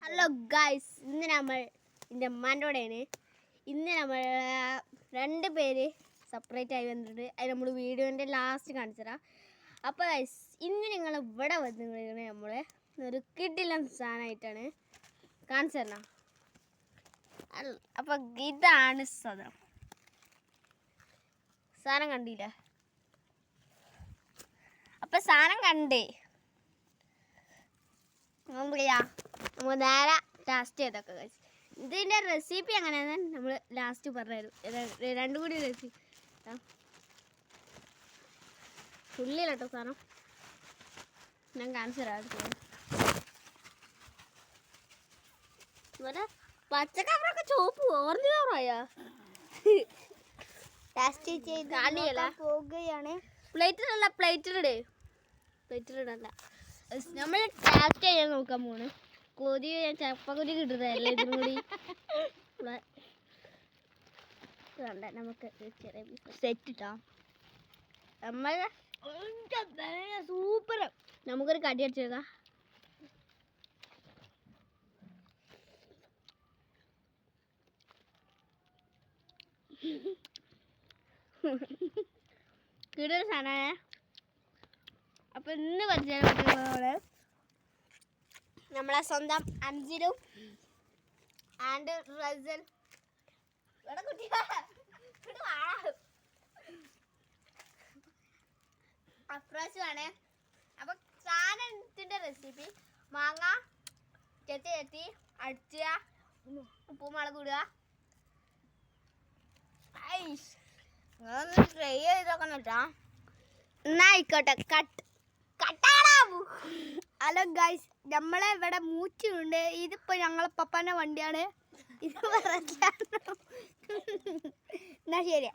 Hello guys, ഇന്ന് നമ്മൾ എൻ്റെ അമ്മാൻ്റെയാണ്. ഇന്ന് നമ്മൾ 2 പേര് സെപ്പറേറ്റ് ആയി വന്നിട്ടുണ്ട്. അത് നമ്മൾ വീഡിയോൻ്റെ ലാസ്റ്റ് കാണിച്ചുതരാം. അപ്പോൾ ഗൈസ്, ഇന്ന് നിങ്ങൾ ഇവിടെ വന്നിരിക്കുന്നത് നമ്മൾ ഒരു കിടിലൻ സാധനമായിട്ടാണ് കാണിച്ചു തരണം. അപ്പോൾ ഇതാണ് സാധനം കണ്ടില്ല. അപ്പം സാധനം കണ്ടേ നമ്മൾ നേരെ ലാസ്റ്റ് ചെയ്തൊക്കെ കഴിച്ചു. ഇതിൻ്റെ റെസിപ്പി എങ്ങനെയാണെന്ന് നമ്മൾ ലാസ്റ്റ് പറഞ്ഞുതരും. രണ്ടും കൂടി റെസിപ്പി ഉള്ളിലട്ടോ സാധനം ഞാൻ കാണിച്ചു തരാം. പച്ചക്കവറൊക്കെ ചോപ്പ് ഓറഞ്ച് കവറായാ ലാസ്റ്റ് ചെയ്ത് പോകുകയാണ്. പ്ലേറ്റിലിടല്ല നമ്മൾ ടാസ്റ്റ് ചെയ്യാൻ നോക്കാൻ പോണ്. കൊതി ചപ്പക്കൊതി കിട്ടുന്നതല്ലേ ഇതും കൂടി വേണ്ട. നമുക്ക് ചെറിയ സെറ്റ് ഇട്ടാ നമ്മൾ സൂപ്പർ. നമുക്കൊരു കടി അടിച്ചേക്കാം. കിടൊരു സാധനമാണ്. അപ്പൊ ഇന്ന് പരിചയപ്പെട്ടുള്ളത് നമ്മളെ സ്വന്തം അഞ്ചിലും ആൻഡ് റസൽ അപ്രാശമാണ്. അപ്പൊ സാധനത്തിന്റെ റെസിപ്പി: മാങ്ങ ചെത്തി അടിച്ചുക, ഉപ്പും മുളക് ഇടുക. ട്രൈ ചെയ്തൊക്കെ കേട്ടാ. എന്നായിക്കോട്ടെ. ഹലോ ഗൈസ്, നമ്മളെ ഇവിടെ മൂച്ചുണ്ട്. ഇതിപ്പോ ഞങ്ങളെ പപ്പാന്റെ വണ്ടിയാണ്. ഇത് എന്നാ ശരി.